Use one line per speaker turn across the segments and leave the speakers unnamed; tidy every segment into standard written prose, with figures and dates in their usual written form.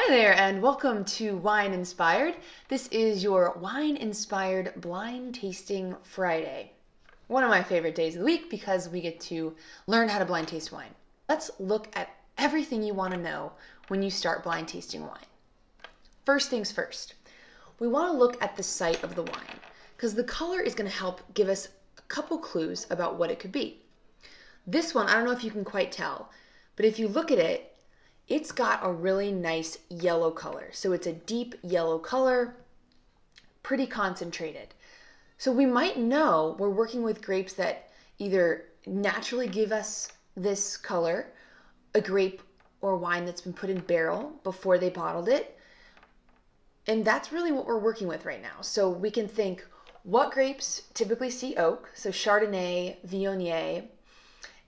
Hi there and welcome to Wine Inspired. This is your Wine Inspired Blind Tasting Friday. One of my favorite days of the week because we get to learn how to blind taste wine. Let's look at everything you want to know when you start blind tasting wine. First things first, we want to look at the site of the wine because the color is going to help give us a couple clues about what it could be. This one, I don't know if you can quite tell, but if you look at it, it's got a really nice yellow color. So it's a deep yellow color, pretty concentrated. So we might know we're working with grapes that either naturally give us this color, a grape or wine that's been put in barrel before they bottled it. And that's really what we're working with right now. So we can think what grapes typically see oak, so Chardonnay, Viognier,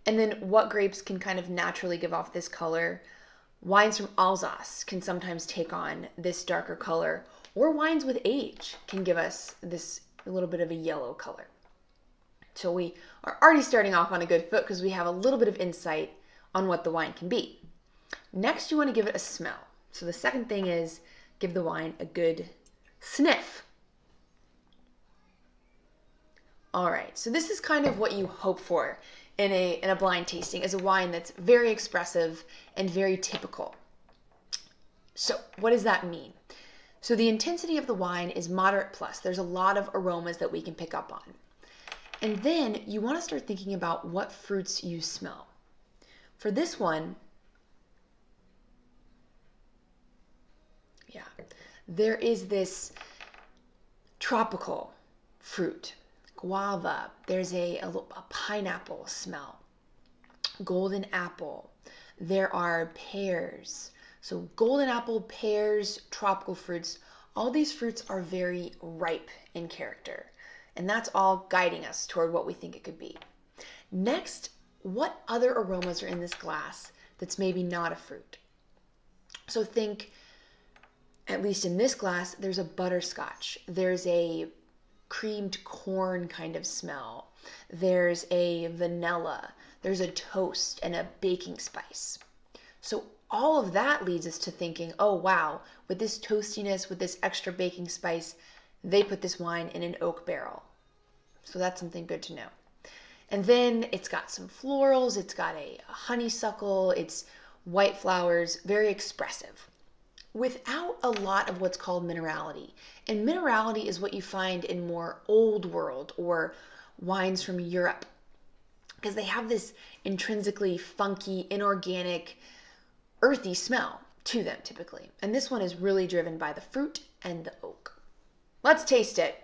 and then what grapes can kind of naturally give off this color. Wines from Alsace can sometimes take on this darker color, or wines with age can give us this a little bit of a yellow color. So we are already starting off on a good foot because we have a little bit of insight on what the wine can be. Next, you want to give it a smell. So the second thing is give the wine a good sniff. All right, so this is kind of what you hope for in a blind tasting, is a wine that's very expressive and very typical. So what does that mean? So the intensity of the wine is moderate plus. There's a lot of aromas that we can pick up on. And then you want to start thinking about what fruits you smell. For this one, there is this tropical fruit. Guava, there's a pineapple smell, golden apple, there are pears. So golden apple, pears, tropical fruits, all these fruits are very ripe in character. And that's all guiding us toward what we think it could be. Next, what other aromas are in this glass that's maybe not a fruit? So think, at least in this glass, there's a butterscotch, there's a creamed corn kind of smell. There's a vanilla, there's a toast and a baking spice. So all of that leads us to thinking, oh wow, with this toastiness, with this extra baking spice, they put this wine in an oak barrel. So that's something good to know. And then it's got some florals, it's got a honeysuckle, it's white flowers, very expressive, without a lot of what's called minerality. And minerality is what you find in more old world or wines from Europe, because they have this intrinsically funky, inorganic, earthy smell to them typically. And this one is really driven by the fruit and the oak. Let's taste it.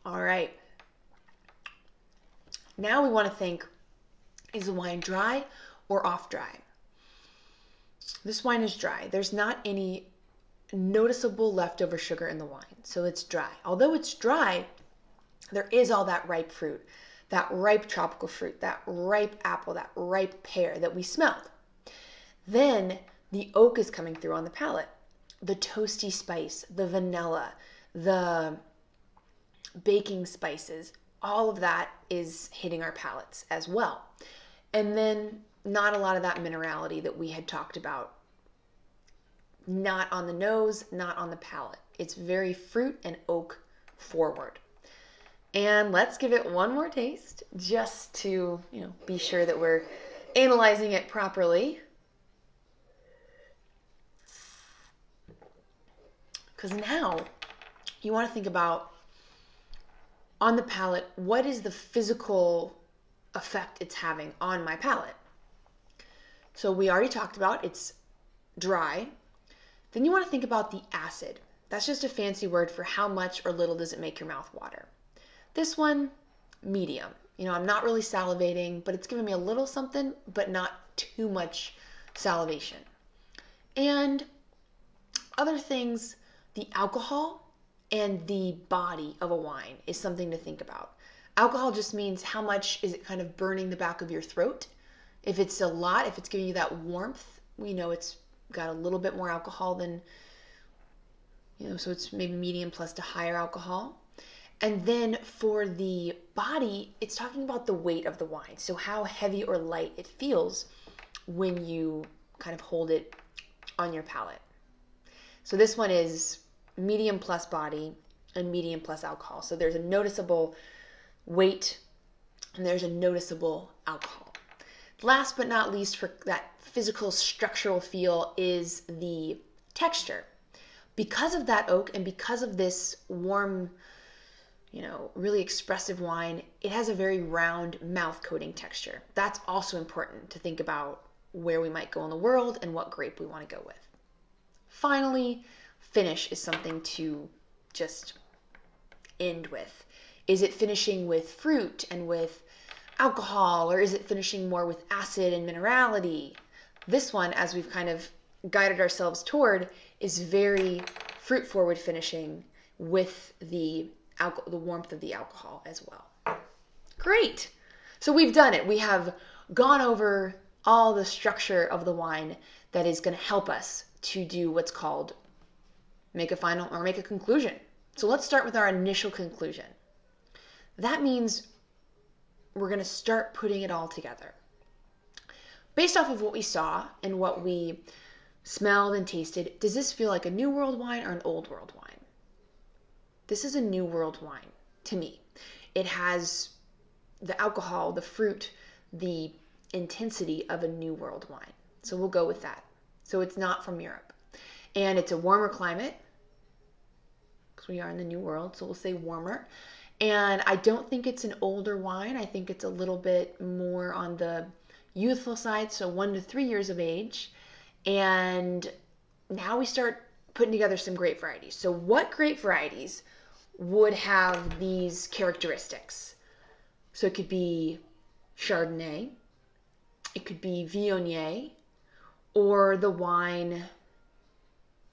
All right. Now we want to think, is the wine dry or off dry? This wine is dry. There's not any noticeable leftover sugar in the wine, so it's dry. Although it's dry, there is all that ripe fruit, that ripe tropical fruit, that ripe apple, that ripe pear that we smelled. Then the oak is coming through on the palate. The toasty spice, the vanilla, the baking spices, all of that is hitting our palates as well. And then not a lot of that minerality that we had talked about. Not on the nose, not on the palate. It's very fruit and oak forward. And let's give it one more taste just to, be sure that we're analyzing it properly. Because now you want to think about, on the palate, what is the physical effect it's having on my palate? So we already talked about it's dry. Then you want to think about the acid. That's just a fancy word for how much or little does it make your mouth water. This one, medium. I'm not really salivating, but it's giving me a little something, but not too much salivation. And other things, the alcohol and the body of a wine is something to think about. Alcohol just means how much is it kind of burning the back of your throat. If it's a lot, if it's giving you that warmth, we know it's got a little bit more alcohol than, so it's maybe medium plus to higher alcohol. And then for the body, it's talking about the weight of the wine. So how heavy or light it feels when you kind of hold it on your palate. So this one is medium plus body and medium plus alcohol. So there's a noticeable weight and there's a noticeable alcohol. Last but not least, for that physical structural feel, is the texture. Because of that oak and because of this warm, really expressive wine, it has a very round mouth coating texture. That's also important to think about where we might go in the world and what grape we want to go with. Finally, finish is something to just end with. Is it finishing with fruit and with alcohol, or is it finishing more with acid and minerality? This one, as we've kind of guided ourselves toward, is very fruit forward finishing with the warmth of the alcohol as well. Great. So we've done it. We have gone over all the structure of the wine that is going to help us to do what's called make a conclusion. So let's start with our initial conclusion. That means we're going to start putting it all together. Based off of what we saw and what we smelled and tasted, does this feel like a New World wine or an Old World wine? This is a New World wine to me. It has the alcohol, the fruit, the intensity of a New World wine. So we'll go with that. So it's not from Europe. And it's a warmer climate, because we are in the New World, so we'll say warmer. And I don't think it's an older wine. I think it's a little bit more on the youthful side, so 1 to 3 years of age. And now we start putting together some grape varieties. So what grape varieties would have these characteristics? So it could be Chardonnay, it could be Viognier, or the wine.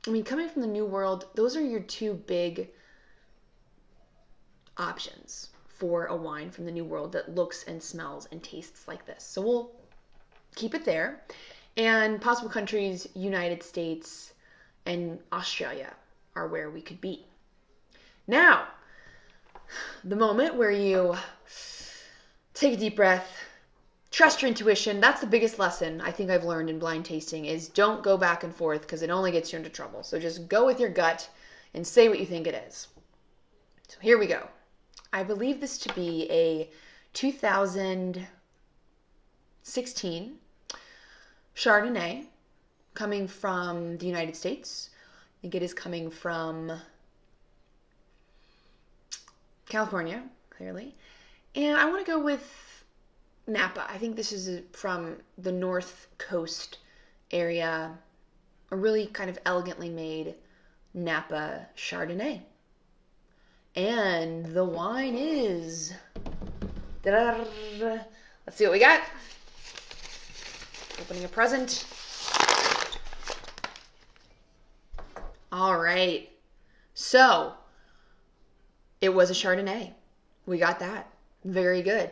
Coming from the New World, those are your two big options for a wine from the New World that looks and smells and tastes like this. So we'll keep it there. And possible countries, United States and Australia are where we could be. Now, the moment where you take a deep breath, trust your intuition. That's the biggest lesson I think I've learned in blind tasting, is don't go back and forth, because it only gets you into trouble. So just go with your gut and say what you think it is. So here we go. I believe this to be a 2016 Chardonnay coming from the United States. I think it is coming from California, clearly. And I want to go with Napa. I think this is from the North Coast area, a really kind of elegantly made Napa Chardonnay. And the wine is, let's see what we got. Opening a present. All right. So it was a Chardonnay. We got that. Very good.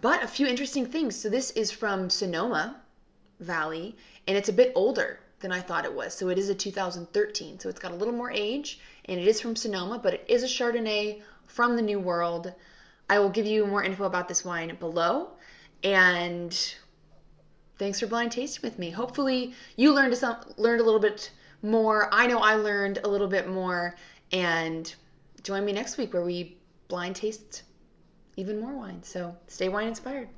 But a few interesting things. So this is from Sonoma Valley, and it's a bit older than I thought it was. So it is a 2013. So it's got a little more age, and it is from Sonoma, but it is a Chardonnay from the New World. I will give you more info about this wine below. And thanks for blind tasting with me. Hopefully you learned a little bit more. I know I learned a little bit more. And join me next week where we blind taste even more wine. So stay wine inspired.